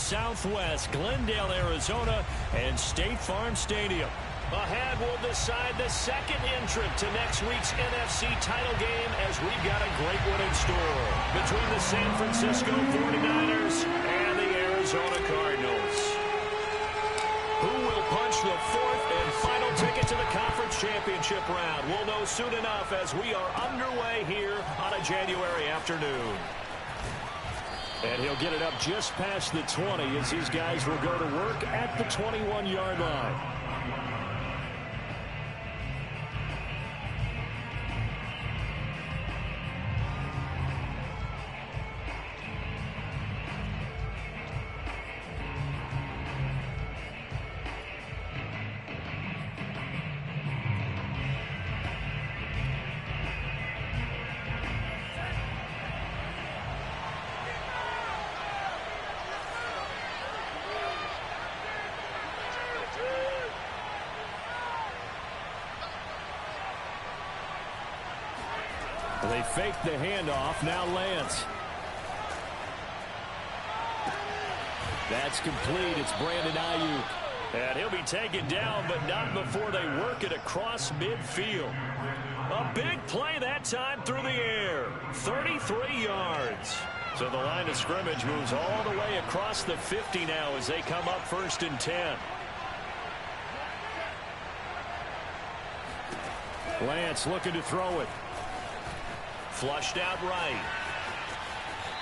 Southwest, Glendale, Arizona, and State Farm Stadium. Ahead, we'll decide the second entrant to next week's NFC title game as we've got a great one in store between the San Francisco 49ers and the Arizona Cardinals. Who will punch the fourth and final ticket to the conference championship round? We'll know soon enough as we are underway here on a January afternoon. And he'll get it up just past the 20 as his guys will go to work at the 21-yard line. They fake the handoff. Now Lance. That's complete. It's Brandon Ayuk. And he'll be taken down, but not before they work it across midfield. A big play that time through the air. 33 yards. So the line of scrimmage moves all the way across the 50 now as they come up 1st and 10. Lance looking to throw it. Flushed out right.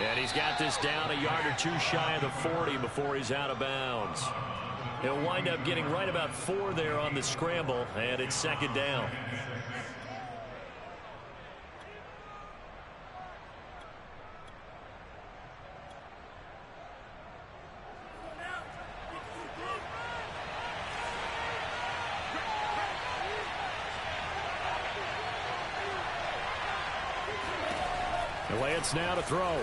And he's got this down a yard or two shy of the 40 before he's out of bounds. He'll wind up getting right about 4 there on the scramble, and it's 2nd down. Lance now to throw.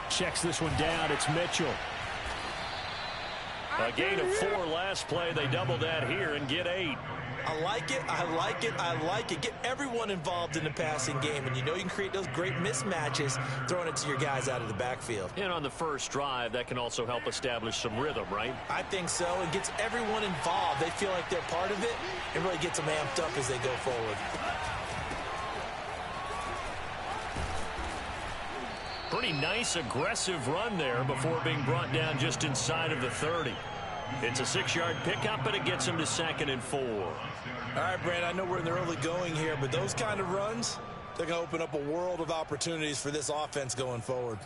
Checks this one down. It's Mitchell. A gain of 4 last play. They double that here and get 8. I like it. I like it. I like it. Get everyone involved in the passing game. And you know you can create those great mismatches throwing it to your guys out of the backfield. And on the first drive, that can also help establish some rhythm, right? I think so. It gets everyone involved. They feel like they're part of it. It really gets them amped up as they go forward. Pretty nice, aggressive run there before being brought down just inside of the 30. It's a 6-yard pickup, but it gets him to 2nd and 4. All right, Brand, I know we're in the early going here, but those kind of runs, they're going to open up a world of opportunities for this offense going forward.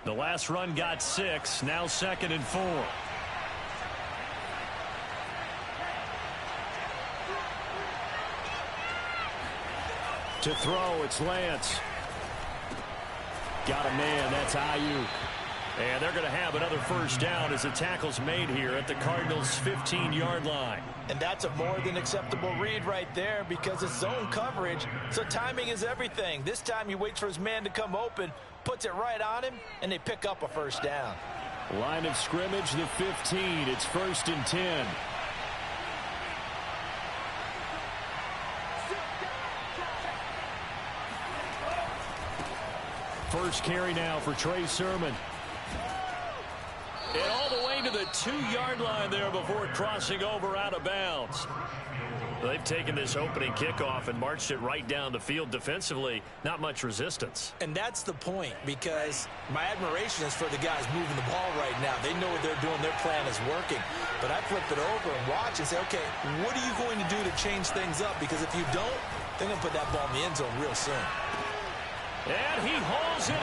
The last run got 6, now 2nd and 4. To throw, it's Lance. Got a man, that's Ayuk. And they're going to have another 1st down as the tackle's made here at the Cardinals' 15-yard line. And that's a more than acceptable read right there because it's zone coverage, so timing is everything. This time he waits for his man to come open, puts it right on him, and they pick up a 1st down. Line of scrimmage, the 15. It's 1st and 10. First carry now for Trey Sermon. And all the way to the 2-yard line there before crossing over out of bounds. They've taken this opening kickoff and marched it right down the field defensively. Not much resistance. And that's the point, because my admiration is for the guys moving the ball right now. They know what they're doing. Their plan is working. But I flip it over and watch and say, okay, what are you going to do to change things up? Because if you don't, they're going to put that ball in the end zone real soon. And he hauls it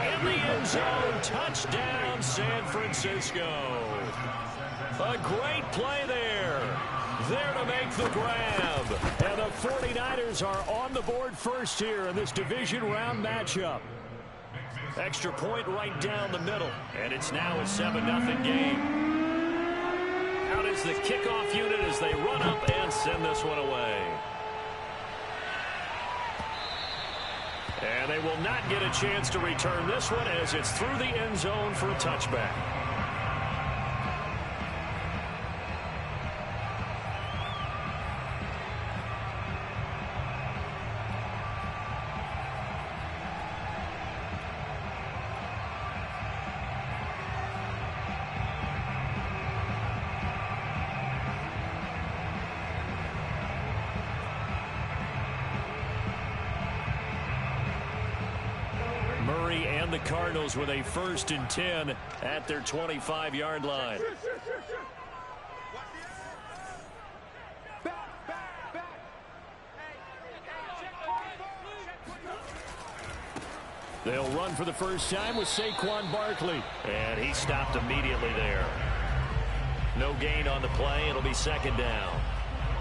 in the end zone. Touchdown, San Francisco. A great play there. There to make the grab. And the 49ers are on the board first here in this division round matchup. Extra point right down the middle. And it's now a 7-0 game. Out is the kickoff unit as they run up and send this one away. And they will not get a chance to return this one as it's through the end zone for a touchback. 3 and the Cardinals with a 1st and 10 at their 25-yard line. They'll run for the first time with Saquon Barkley. And he stopped immediately there. No gain on the play. It'll be 2nd down.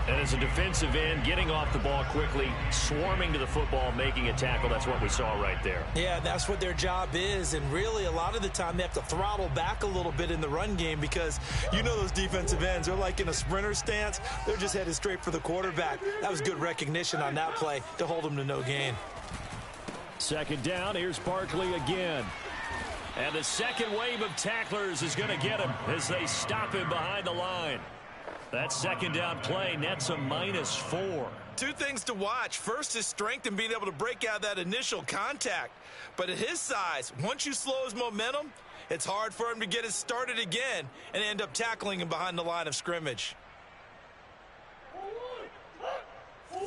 And as a defensive end, getting off the ball quickly, swarming to the football, making a tackle, that's what we saw right there. Yeah, that's what their job is. And really, a lot of the time, they have to throttle back a little bit in the run game because you know those defensive ends, they're like in a sprinter stance. They're just headed straight for the quarterback. That was good recognition on that play to hold them to no gain. 2nd down, here's Barkley again. And the second wave of tacklers is going to get him as they stop him behind the line. That 2nd down play nets a -4. Two things to watch. First is strength and being able to break out that initial contact. But at his size, once you slow his momentum, it's hard for him to get it started again and end up tackling him behind the line of scrimmage. He's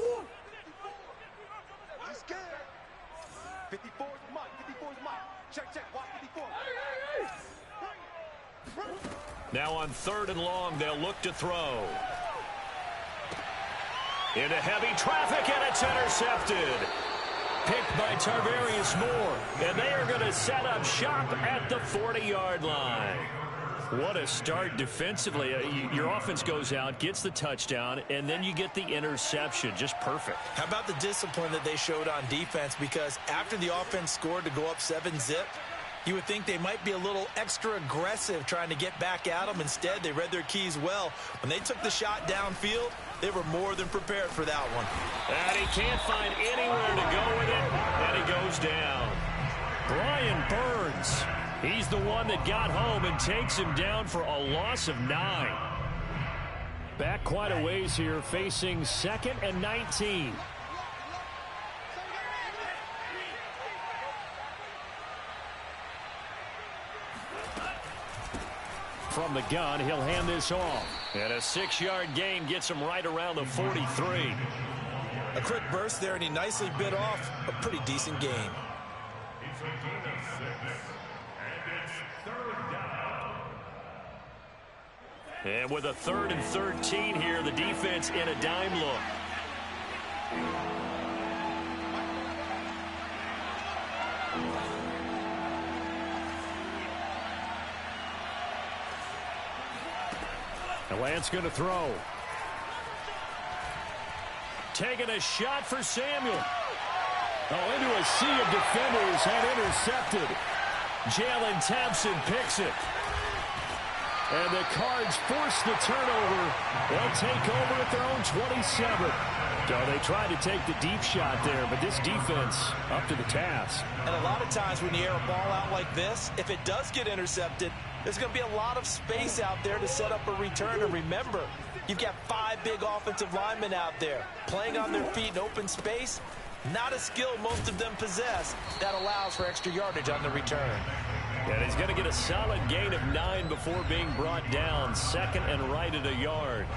scared. 54 is Mike. 54 is Mike. Check. Watch 54. Now on 3rd and long, they'll look to throw. Into heavy traffic, and it's intercepted. Picked by Tarvarius Moore, and they are going to set up shop at the 40-yard line. What a start defensively. Your offense goes out, gets the touchdown, and then you get the interception. Just perfect. How about the discipline that they showed on defense? Because after the offense scored to go up 7-zip, you would think they might be a little extra aggressive trying to get back at them. Instead, they read their keys well. When they took the shot downfield, they were more than prepared for that one. And he can't find anywhere to go with it, and he goes down. Brian Burns, he's the one that got home and takes him down for a loss of 9. Back quite a ways here, facing 2nd and 19. From the gun, he'll hand this off. And a 6-yard gain gets him right around the 43. A quick burst there, and he nicely bit off a pretty decent gain. And with a 3rd and 13 here, the defense in a dime look. Lance going to throw. Taking a shot for Samuel. Oh, into a sea of defenders and intercepted. Jalen Thompson picks it. And the Cards force the turnover. They'll take over at their own 27. So they tried to take the deep shot there, but this defense up to the task. And a lot of times when you air a ball out like this, if it does get intercepted, there's going to be a lot of space out there to set up a return. And remember, you've got 5 big offensive linemen out there playing on their feet in open space. Not a skill most of them possess that allows for extra yardage on the return. And he's going to get a solid gain of 9 before being brought down. 2nd and right at a yard.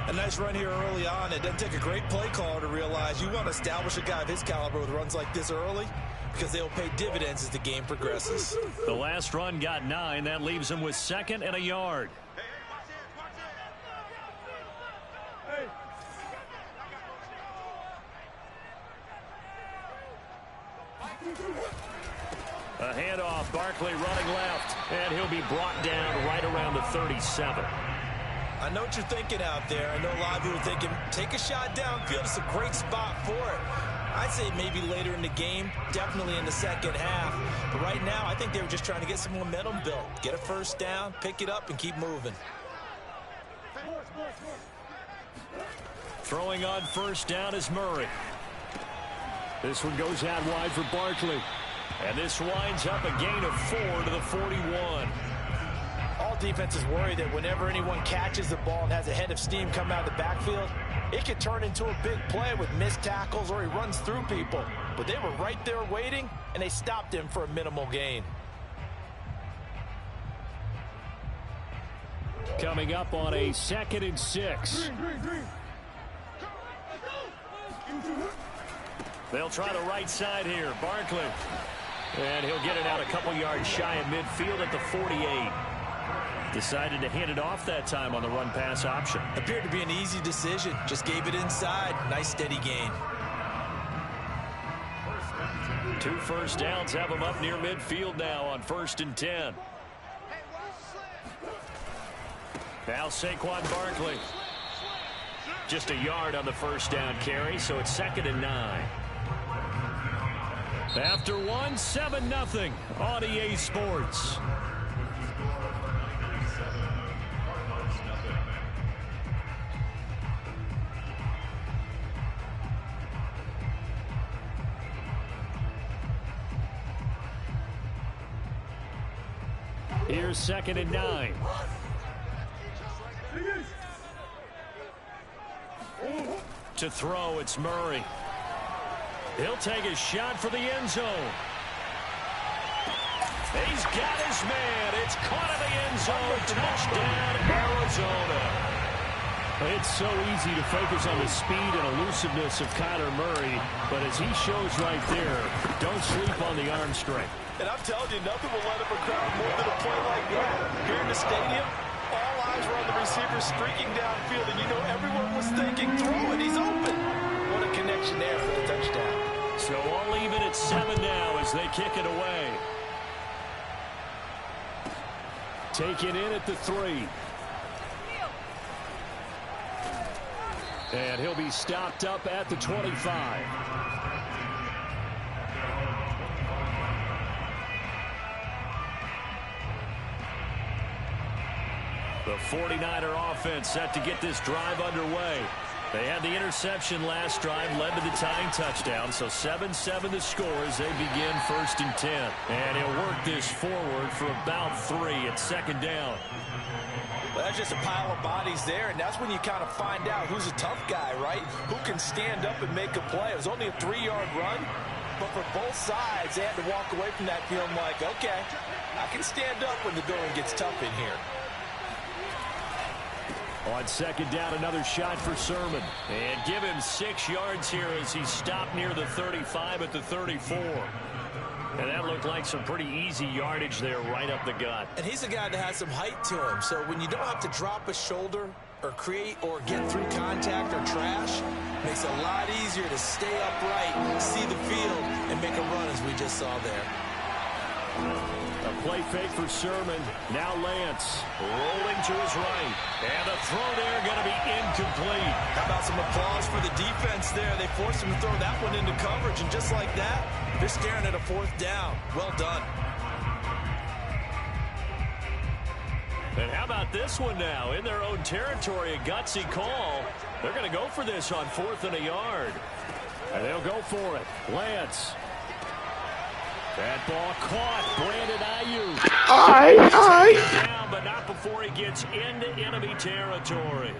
A nice run here early on. It doesn't take a great play caller to realize you want to establish a guy of his caliber with runs like this early, because they'll pay dividends as the game progresses. The last run got 9. That leaves him with 2nd and a yard. A handoff, Barkley running left, and he'll be brought down right around the 37. I know what you're thinking out there. I know a lot of you are thinking, take a shot downfield. It's a great spot for it. I'd say maybe later in the game, definitely in the second half. But right now, I think they were just trying to get some momentum built. Get a first down, pick it up, and keep moving. Throwing on first down is Murray. This one goes out wide for Barkley. And this winds up a gain of 4 to the 41. All defenses worry that whenever anyone catches the ball and has a head of steam come out of the backfield, it could turn into a big play with missed tackles or he runs through people. But they were right there waiting, and they stopped him for a minimal gain. Coming up on a 2nd and 6. They'll try the right side here. Barkley. And he'll get it out a couple yards shy of midfield at the 48. Decided to hand it off that time on the run-pass option. Appeared to be an easy decision. Just gave it inside. Nice steady gain. 2 first downs have him up near midfield now on 1st and 10. Now Saquon Barkley. Just a yard on the first down carry, so it's 2nd and 9. After 1, 7-0 on EA Sports. Here's 2nd and 9. To throw, it's Murray. He'll take a shot for the end zone. He's got his man. It's caught in the end zone. Touchdown, Arizona. It's so easy to focus on the speed and elusiveness of Kyler Murray, but as he shows right there, don't sleep on the arm strength. And I'm telling you, nothing will let up a crowd more than a play like that. Here in the stadium, all eyes were on the receiver streaking downfield, and you know everyone was thinking, throw it, he's open. What a connection there for the touchdown. So all even at 7 now as they kick it away. Taken in at the 3. And he'll be stopped up at the 25. The 49er offense set to get this drive underway. They had the interception last drive, led to the tying touchdown, so 7-7 the score as they begin 1st and 10. And he'll work this forward for about 3 at 2nd down. Well, that's just a pile of bodies there, and that's when you kind of find out who's a tough guy, right? Who can stand up and make a play. It was only a 3-yard run, but for both sides, they had to walk away from that feeling like, okay, I can stand up when the going gets tough in here. On 2nd down, another shot for Sermon. And give him 6 yards here as he stopped near the 35 at the 34. And that looked like some pretty easy yardage there right up the gut. And he's a guy that has some height to him. So when you don't have to drop a shoulder or create or get through contact or trash, it makes it a lot easier to stay upright, see the field, and make a run as we just saw there. A play fake for Sermon. Now Lance rolling to his right. And the throw there going to be incomplete. How about some applause for the defense there? They forced him to throw that one into coverage, and just like that, they're staring at a 4th down. Well done. And how about this one now? In their own territory, a gutsy call. They're going to go for this on 4th and a yard. And they'll go for it. Lance. That ball caught. Brandon Ayuk. Down, but not before he gets into enemy territory.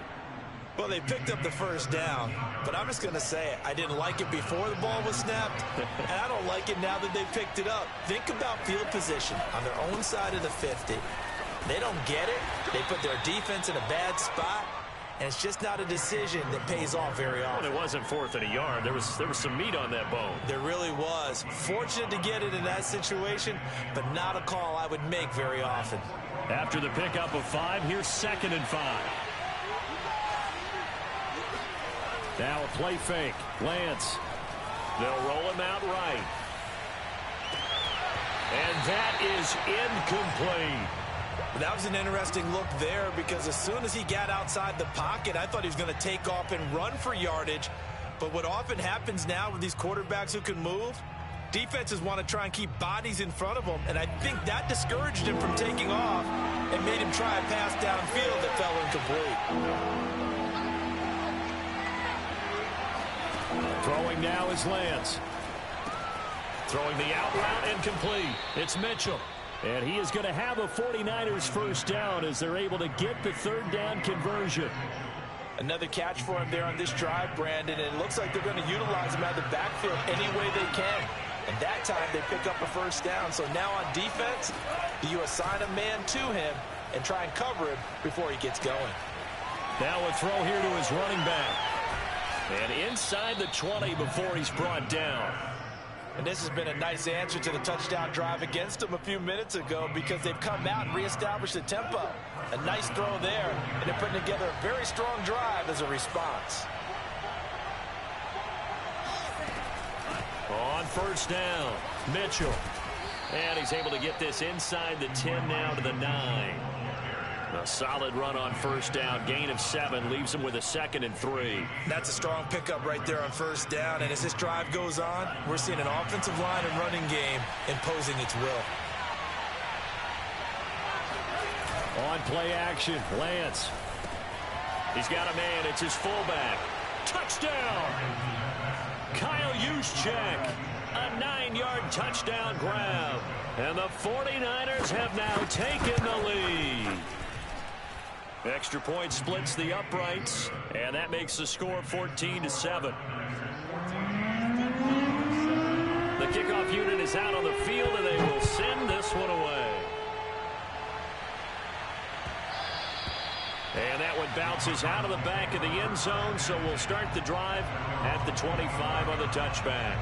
Well, they picked up the 1st down, but I'm just going to say it. I didn't like it before the ball was snapped, and I don't like it now that they picked it up. Think about field position on their own side of the 50. They don't get it. They put their defense in a bad spot, and it's just not a decision that pays off very often. Well, it wasn't 4th and a yard. There was some meat on that bone. There really was. Fortunate to get it in that situation, but not a call I would make very often. After the pickup of 5, here's 2nd and 5. Now a play fake. Lance. They'll roll him out right. And that is incomplete. That was an interesting look there because as soon as he got outside the pocket, I thought he was going to take off and run for yardage. But what often happens now with these quarterbacks who can move, defenses want to try and keep bodies in front of them, and I think that discouraged him from taking off and made him try a pass downfield that fell incomplete. Throwing now is Lance. Throwing the out route incomplete. It's Mitchell. And he is going to have a 49ers 1st down as they're able to get the 3rd down conversion. Another catch for him there on this drive, Brandon, and it looks like they're going to utilize him out of the backfield any way they can. And that time they pick up a 1st down. So now on defense, you assign a man to him and try and cover him before he gets going. Now a throw here to his running back. And inside the 20 before he's brought down. And this has been a nice answer to the touchdown drive against them a few minutes ago because they've come out and reestablished the tempo. A nice throw there, and they're putting together a very strong drive as a response. On first down, Mitchell. And he's able to get this inside the 10 now to the 9. A solid run on first down. Gain of 7 leaves him with a 2nd and 3. That's a strong pickup right there on first down. And as this drive goes on, we're seeing an offensive line and running game imposing its will. On play action, Lance. He's got a man. It's his fullback. Touchdown! Kyle Juszczyk. A 9-yard touchdown grab. And the 49ers have now taken the lead. Extra point splits the uprights, and that makes the score 14-7. The kickoff unit is out on the field, and they will send this one away. And that one bounces out of the back of the end zone, so we'll start the drive at the 25 on the touchback.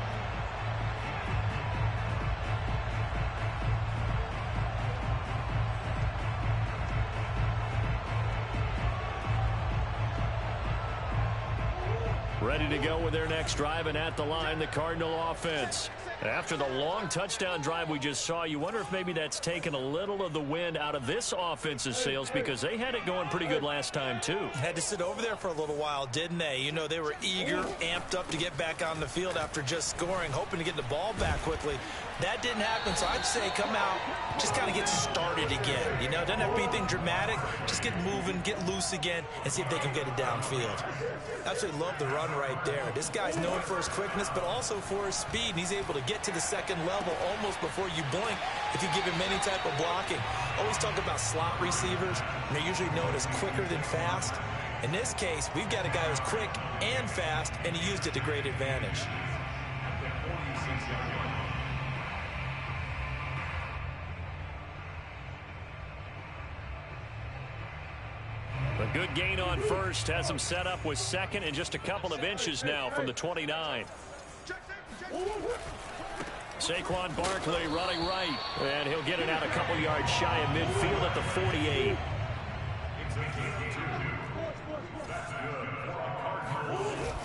Ready to go with their next drive, and at the line, the Cardinal offense. After the long touchdown drive we just saw, you wonder if maybe that's taken a little of the wind out of this offense's sails because they had it going pretty good last time, too. Had to sit over there for a little while, didn't they? You know, they were eager, amped up to get back on the field after just scoring, hoping to get the ball back quickly. That didn't happen, so I'd say come out, just kind of get started again. You know, doesn't have to be anything dramatic. Just get moving, get loose again, and see if they can get it downfield. Absolutely love the run right there. This guy's known for his quickness, but also for his speed, and he's able to get to the second level almost before you blink if you give him any type of blocking. Always talk about slot receivers, and they're usually known as quicker than fast. In this case, we've got a guy who's quick and fast, and he used it to great advantage. A good gain on first has him set up with 2nd and just a couple of inches now from the 29. Saquon Barkley running right, and he'll get it out a couple yards shy of midfield at the 48.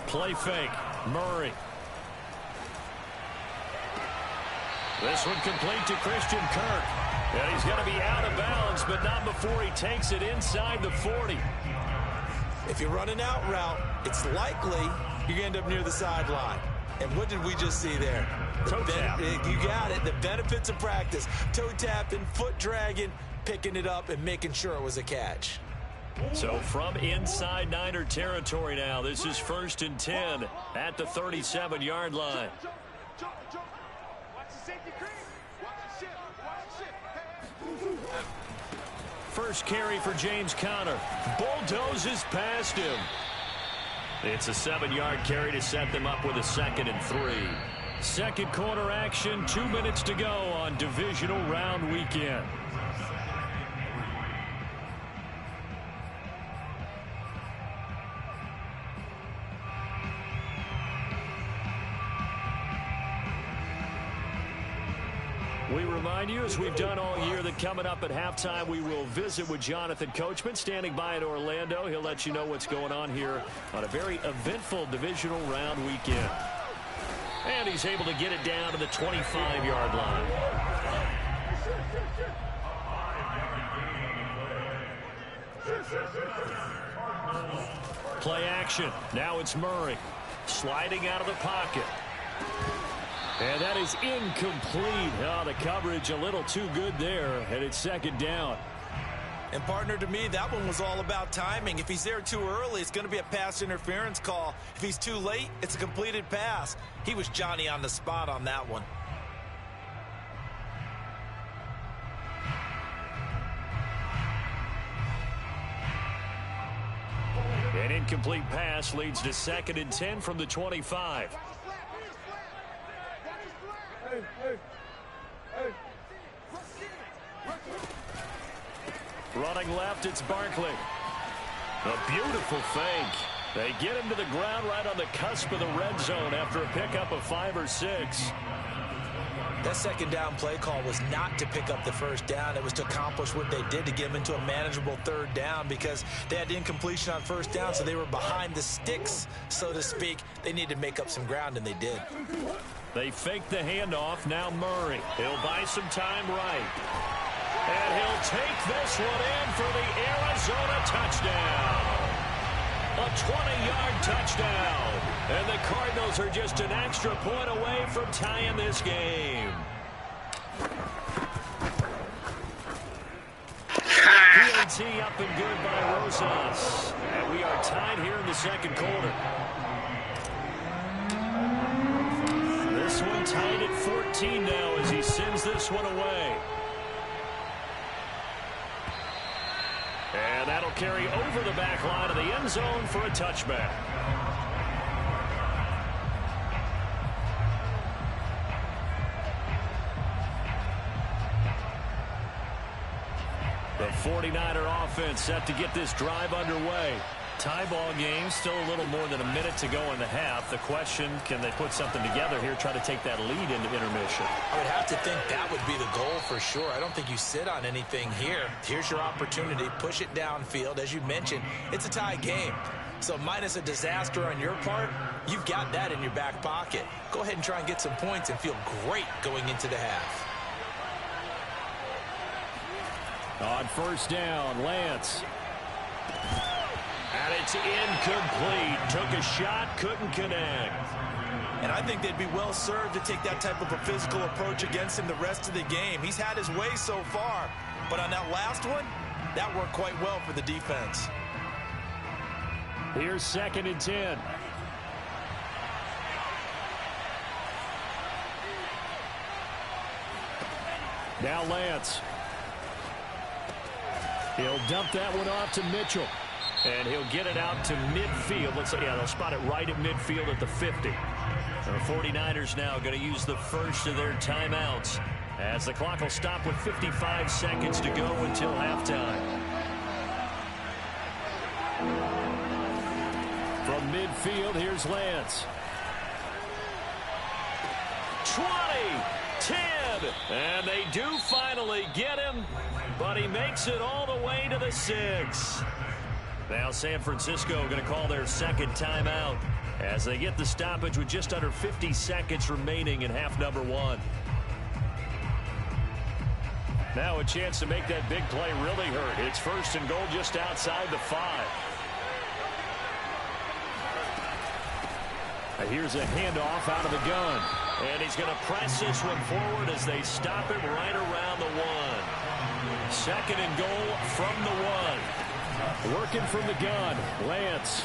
Play fake, Murray. This one complete to Christian Kirk. And he's going to be out of bounds, but not before he takes it inside the 40. If you're running out route, it's likely you're going to end up near the sideline. And what did we just see there? Toe tap. You got it. The benefits of practice. Toe tapping, foot dragging, picking it up, and making sure it was a catch. So from inside Niner territory now, this is 1st and 10 at the 37-yard line. First carry for James Conner. Bulldozes past him. It's a 7-yard carry to set them up with a 2nd and 3. Second quarter action, 2 minutes to go on divisional round weekend. We remind you, as we've done all year, that coming up at halftime, we will visit with Jonathan Coachman, standing by in Orlando. He'll let you know what's going on here on a very eventful divisional round weekend. And he's able to get it down to the 25-yard line. Play action. Now it's Murray sliding out of the pocket. And that is incomplete. Oh, the coverage a little too good there, and it's 2nd down. And, partner, to me, that one was all about timing. If he's there too early, it's going to be a pass interference call. If he's too late, it's a completed pass. He was Johnny on the spot on that one. An incomplete pass leads to 2nd and 10 from the 25. Running left, it's Barkley. A beautiful fake. They get him to the ground right on the cusp of the red zone after a pickup of 5 or 6. That second down play call was not to pick up the first down. It was to accomplish what they did, to get them into a manageable third down, because they had incompletion on first down, so they were behind the sticks, so to speak. They needed to make up some ground, and they did. They fake the handoff. Now Murray. He'll buy some time right. And he'll take this one in for the Arizona touchdown. A 20-yard touchdown. And the Cardinals are just an extra point away from tying this game. PAT up and good by Rosas. And we are tied here in the second quarter. This one tied at 14 now as he sends this one away. And that'll carry over the back line of the end zone for a touchback. The 49er offense set to get this drive underway. Tie ball game, still a little more than a minute to go in the half. The question, can they put something together here, try to take that lead into intermission? I would have to think that would be the goal for sure. I don't think you sit on anything here. Here's your opportunity. Push it downfield. As you mentioned, it's a tie game. So minus a disaster on your part, you've got that in your back pocket. Go ahead and try and get some points and feel great going into the half. On first down, Lance. And it's incomplete. Took a shot, couldn't connect. And I think they'd be well served to take that type of a physical approach against him the rest of the game. He's had his way so far. But on that last one, that worked quite well for the defense. Here's 2nd and 10. Now Lance. He'll dump that one off to Mitchell. And he'll get it out to midfield. Looks like, yeah, they'll spot it right at midfield at the 50. The 49ers now going to use the first of their timeouts as the clock will stop with 55 seconds to go until halftime. From midfield, here's Lance. 20, 10, and they do finally get him, but he makes it all the way to the 6. Now San Francisco going to call their second timeout as they get the stoppage with just under 50 seconds remaining in half number 1. Now a chance to make that big play really hurt. It's 1st and goal just outside the 5. Here's a handoff out of the gun. And he's going to press this one forward as they stop him right around the 1. 2nd and goal from the 1. Working from the gun, Lance.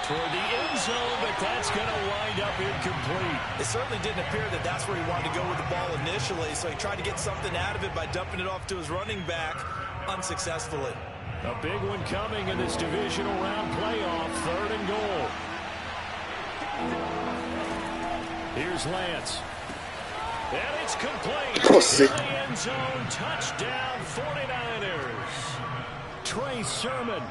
Toward the end zone, but that's going to wind up incomplete. It certainly didn't appear that that's where he wanted to go with the ball initially, so he tried to get something out of it by dumping it off to his running back unsuccessfully. A big one coming in this divisional round playoff, 3rd and goal. Here's Lance. And it's complete. In the end zone, touchdown 49ers. Trey Sermon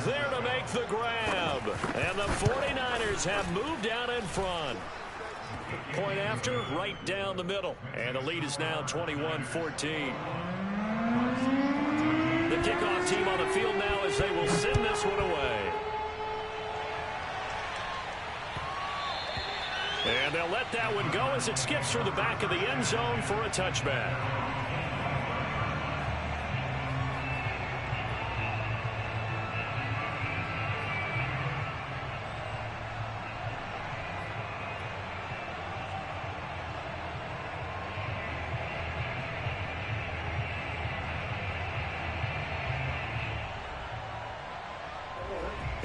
there to make the grab. And the 49ers have moved out in front. Point after, right down the middle. And the lead is now 21-14. The kickoff team on the field now as they will send this one away. And they'll let that one go as it skips through the back of the end zone for a touchback.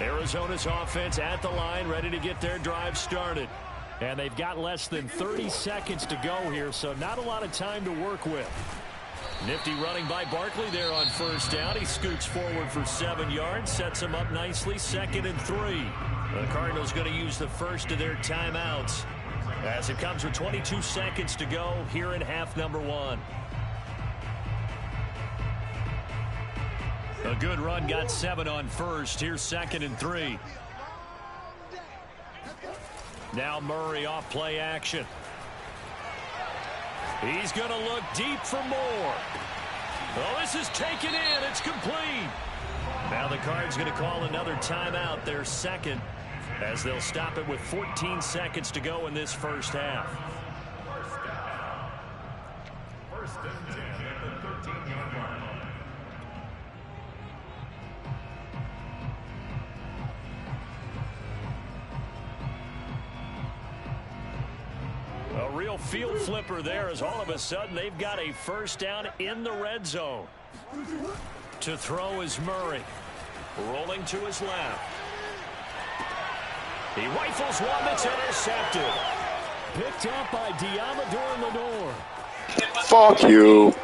Arizona's offense at the line, ready to get their drive started. And they've got less than 30 seconds to go here, so not a lot of time to work with. Nifty running by Barkley there on first down. He scoots forward for 7 yards, sets him up nicely, 2nd and 3. The Cardinals going to use the first of their timeouts as it comes with 22 seconds to go here in half number 1. A good run, got 7 on first. Here's 2nd and 3. Now Murray off play action. He's going to look deep for more. Oh, this is taken in. It's complete. Now the Cards going to call another timeout, their second, as they'll stop it with 14 seconds to go in this first half. First and 10 at the 13-yard line. A real field flipper there, as all of a sudden they've got a first down in the red zone. To throw is Murray. Rolling to his left. He rifles one that's intercepted. Picked up by Diamador Lenore. Fuck you.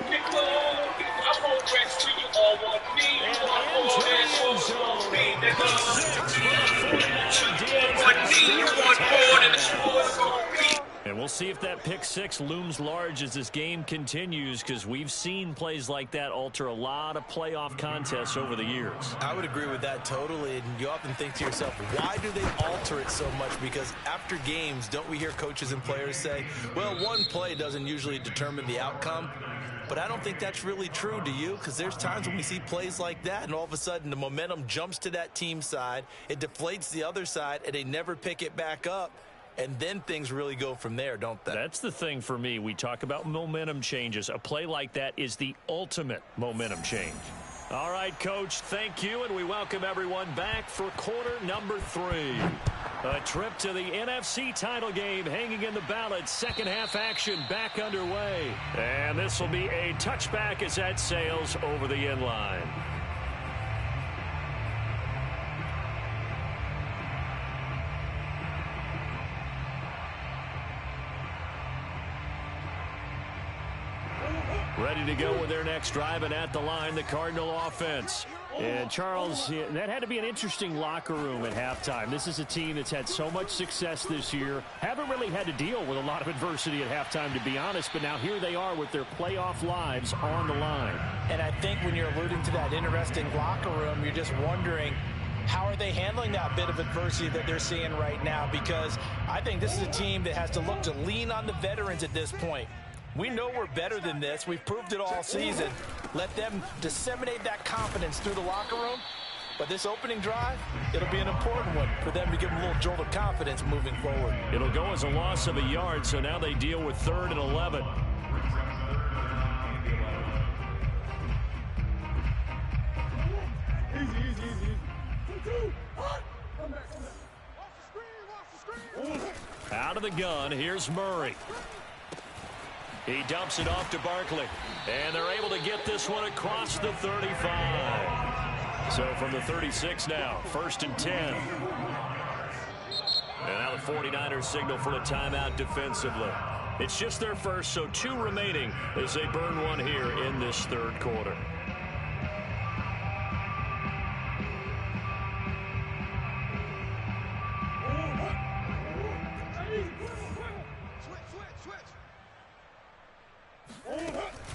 And we'll see if that pick six looms large as this game continues, because we've seen plays like that alter a lot of playoff contests over the years. I would agree with that totally. And you often think to yourself, why do they alter it so much? Because after games, don't we hear coaches and players say, well, one play doesn't usually determine the outcome? But I don't think that's really true, do you? Because there's times when we see plays like that, and all of a sudden the momentum jumps to that team side, it deflates the other side, and they never pick it back up. And then things really go from there, don't they? That's the thing for me. We talk about momentum changes. A play like that is the ultimate momentum change. All right, Coach, thank you, and we welcome everyone back for quarter number 3. A trip to the NFC title game hanging in the balance. Second half action back underway. And this will be a touchback as that sails over the end line. Ready to go with their next drive, and at the line, the Cardinal offense. And, Charles, that had to be an interesting locker room at halftime. This is a team that's had so much success this year. Haven't really had to deal with a lot of adversity at halftime, to be honest, but now here they are with their playoff lives on the line. And I think when you're alluding to that interesting locker room, you're just wondering, how are they handling that bit of adversity that they're seeing right now? Because I think this is a team that has to look to lean on the veterans at this point. We know we're better than this. We've proved it all season. Let them disseminate that confidence through the locker room. But this opening drive, it'll be an important one for them to give them a little jolt of confidence moving forward. It'll go as a loss of a yard, so now they deal with 3rd and 11. Out of the gun, here's Murray. He dumps it off to Barkley. And they're able to get this one across the 35. So from the 36 now, 1st and 10. And now the 49ers signal for a timeout defensively. It's just their first, so 2 remaining as they burn one here in this 3rd quarter.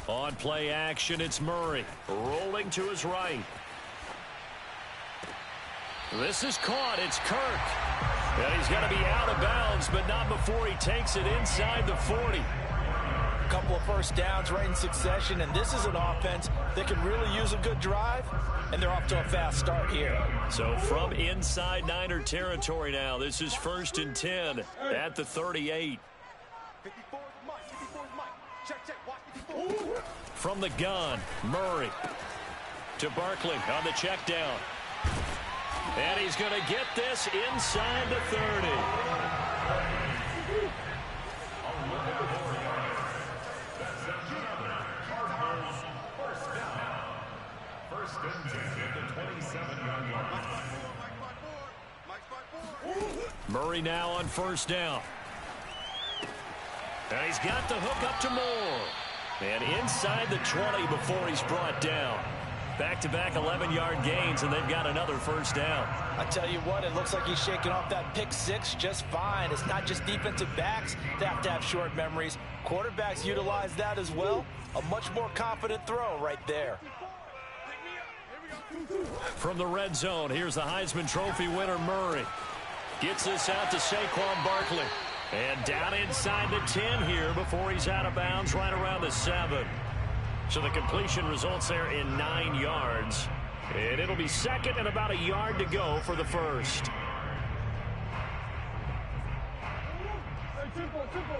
On play action, it's Murray. Rolling to his right. This is caught. It's Kirk. And he's going to be out of bounds, but not before he takes it inside the 40. A couple of first downs right in succession, and this is an offense that can really use a good drive, and they're off to a fast start here. So from inside Niner territory now, this is 1st and 10 at the 38. 54 is Mike. 54 is Mike. Check. Watch 54. From the gun, Murray to Barkley on the check down. And he's going to get this inside the 30. First and 10 at the 27-yard line. Murray now on 1st down. And he's got the hook up to Moore. And inside the 20 before he's brought down. Back-to-back 11-yard gains, and they've got another 1st down. I tell you what, it looks like he's shaking off that pick 6 just fine. It's not just defensive backs that have to have short memories. Quarterbacks utilize that as well. A much more confident throw right there. From the red zone, here's the Heisman Trophy winner, Murray. Gets this out to Saquon Barkley. And down inside the 10 here before he's out of bounds right around the 7. So the completion results there in 9 yards. And it'll be second and about a yard to go for the first.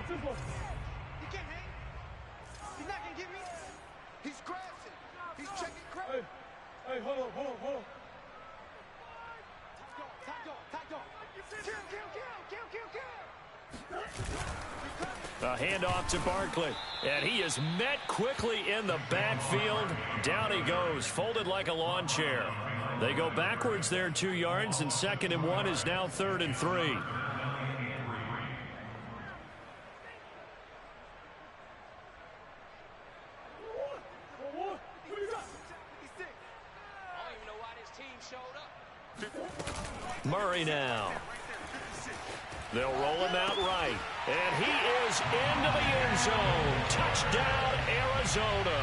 Simple. He can't hang. He's not going to get me. He's crashing. He's checking crash. Hey, hold on. Top dog. Kill. A handoff to Barkley. And he is met quickly in the backfield. Down he goes, folded like a lawn chair. They go backwards there 2 yards, and 2nd and 1 is now 3rd and 3. Murray now. They'll roll him out right. And he is into the end zone. Touchdown, Arizona.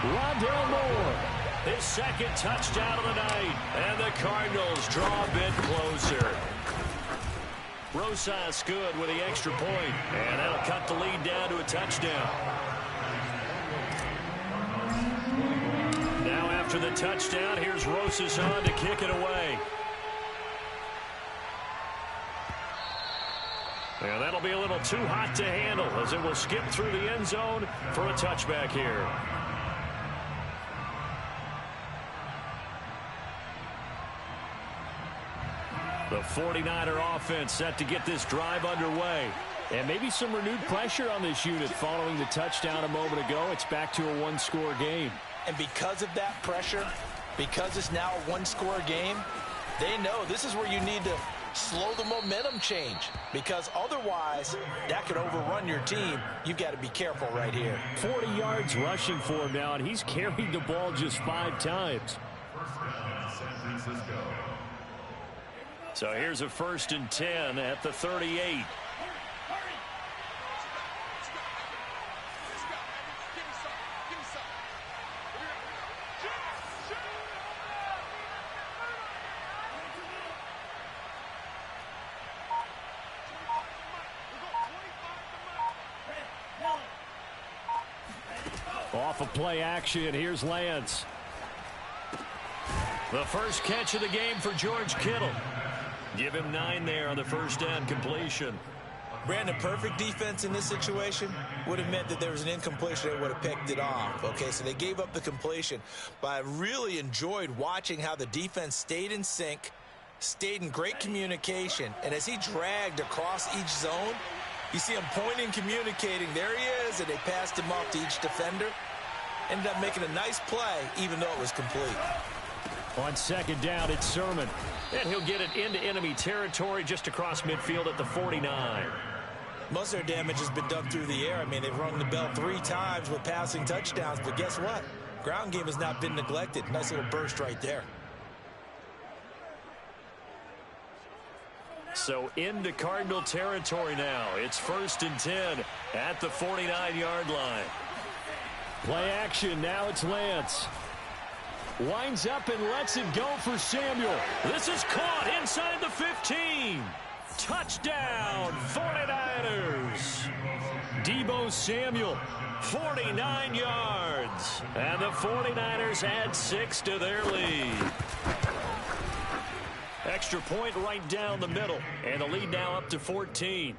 Rondell Moore, his 2nd touchdown of the night. And the Cardinals draw a bit closer. Rosas good with the extra point. And that'll cut the lead down to a touchdown. Now after the touchdown, here's Rosas on to kick it away. And that'll be a little too hot to handle as it will skip through the end zone for a touchback here. The 49er offense set to get this drive underway. And maybe some renewed pressure on this unit following the touchdown a moment ago. It's back to a one-score game. And because of that pressure, because it's now a one-score game, they know this is where you need to slow the momentum change, because otherwise that could overrun your team. You've got to be careful right here. 40 yards rushing for him now, and he's carried the ball just 5 times. So here's a 1st and 10 at the 38. Off of play action, here's Lance. The first catch of the game for George Kittle. Give him 9 there on the first down completion. Brandon, perfect defense in this situation would have meant that there was an incompletion. They would have picked it off. Okay, so they gave up the completion. But I really enjoyed watching how the defense stayed in sync, stayed in great communication, and as he dragged across each zone, you see him pointing, communicating. There he is, and they passed him off to each defender. Ended up making a nice play, even though it was complete. On 2nd down, it's Sermon. And he'll get it into enemy territory just across midfield at the 49. Most of their damage has been done through the air. I mean, they've rung the bell 3 times with passing touchdowns, but guess what? Ground game has not been neglected. Nice little burst right there. So into Cardinal territory now. It's 1st and 10 at the 49-yard line. Play action. Now it's Lance. Winds up and lets it go for Samuel. This is caught inside the 15. Touchdown, 49ers. Deebo Samuel, 49 yards. And the 49ers add 6 to their lead. Extra point right down the middle. And the lead now up to 14.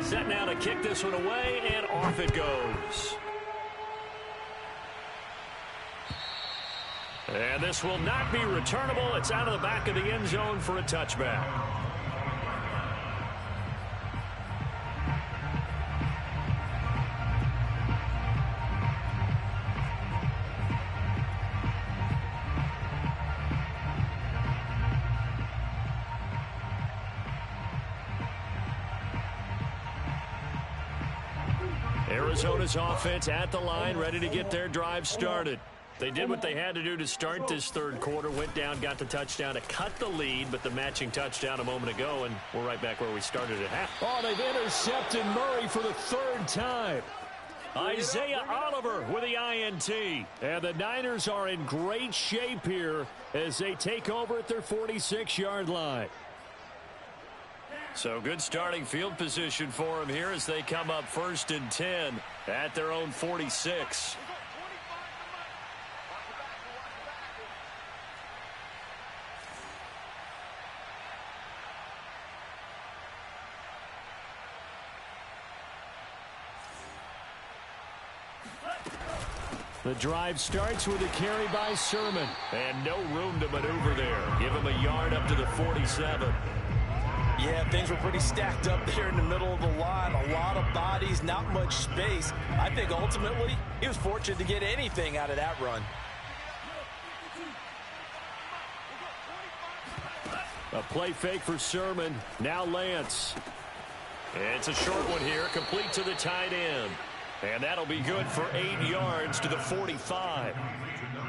Set now to kick this one away, and off it goes. And this will not be returnable. It's out of the back of the end zone for a touchback. Arizona's offense at the line, ready to get their drive started. They did what they had to do to start this 3rd quarter, went down, got the touchdown to cut the lead, but the matching touchdown a moment ago, and we're right back where we started at half. Oh, they've intercepted Murray for the 3rd time. Isaiah Oliver with the INT. And the Niners are in great shape here as they take over at their 46-yard line. So good starting field position for them here as they come up 1st and 10 at their own 46. The drive starts with a carry by Sermon. And no room to maneuver there. Give him a yard up to the 47. Yeah, things were pretty stacked up there in the middle of the line. A lot of bodies, not much space. I think ultimately he was fortunate to get anything out of that run. A play fake for Sermon. Now Lance. It's a short one here, complete to the tight end. And that'll be good for 8 yards to the 45.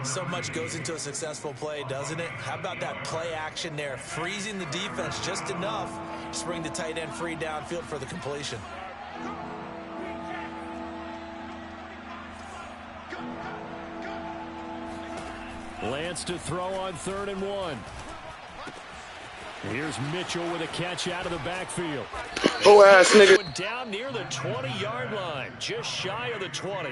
So much goes into a successful play, doesn't it? How about that play action there, freezing the defense just enough to bring the tight end free downfield for the completion. Lance to throw on 3rd and 1. Here's Mitchell with a catch out of the backfield. Oh, ass nigga. Down near the 20-yard line, just shy of the 20.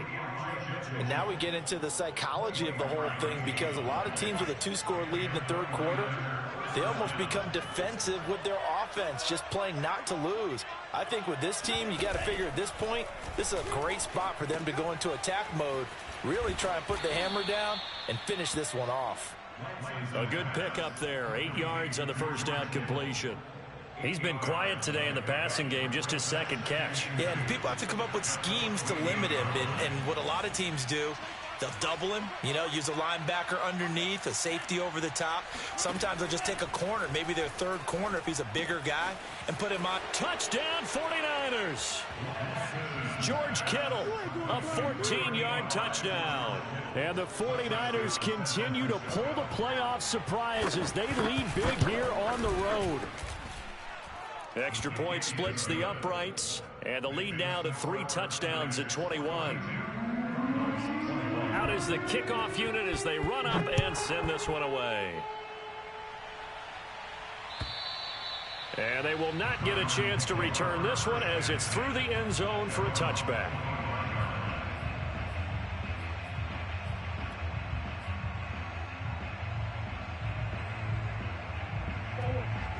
And now we get into the psychology of the whole thing, because a lot of teams with a 2-score lead in the 3rd quarter, they almost become defensive with their offense, just playing not to lose. I think with this team, you got to figure at this point, this is a great spot for them to go into attack mode, really try and put the hammer down and finish this one off. A good pickup there. 8 yards on the first down completion. He's been quiet today in the passing game, just his 2nd catch. Yeah, and people have to come up with schemes to limit him. And what a lot of teams do, they'll double him, use a linebacker underneath, a safety over the top. Sometimes they'll just take a corner, maybe their 3rd corner if he's a bigger guy, and put him on. Touchdown 49ers. George Kittle, a 14-yard touchdown. And the 49ers continue to pull the playoff surprise as they lead big here on the road. Extra point splits the uprights, and the lead now to 3 touchdowns at 21. Out is the kickoff unit as they run up and send this one away. And they will not get a chance to return this one as it's through the end zone for a touchback.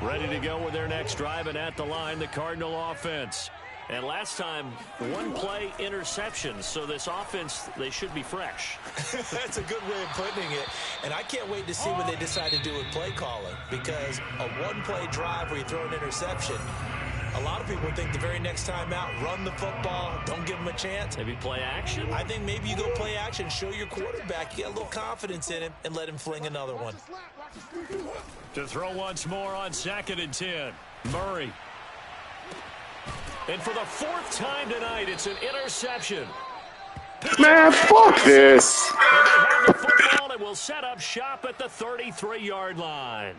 Ready to go with their next drive, and at the line, the Cardinal offense. And last time, 1 play interception, so this offense, they should be fresh. That's a good way of putting it. And I can't wait to see what they decide to do with play calling, because a 1-play drive where you throw an interception, a lot of people think the very next time out, run the football, don't give them a chance. Maybe play action? I think maybe you go play action, show your quarterback you got a little confidence in him, and let him fling another one. To throw once more on 2nd and 10. Murray. And for the 4th time tonight, it's an interception. Man, fuck this. And they have the football and will set up shop at the 33-yard line.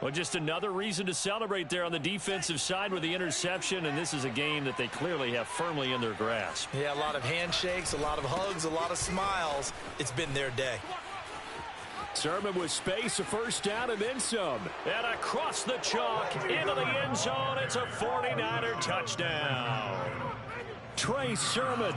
Well, just another reason to celebrate there on the defensive side with the interception, and this is a game that they clearly have firmly in their grasp. Yeah, a lot of handshakes, a lot of hugs, a lot of smiles. It's been their day. Sermon with space, a 1st down, and then some. And across the chalk, into the end zone, it's a 49er touchdown. Trey Sermon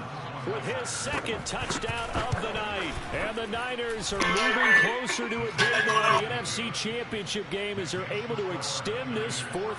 with his 2nd touchdown of the night. And the Niners are moving closer to a bid in the NFC Championship game as they're able to extend this 4th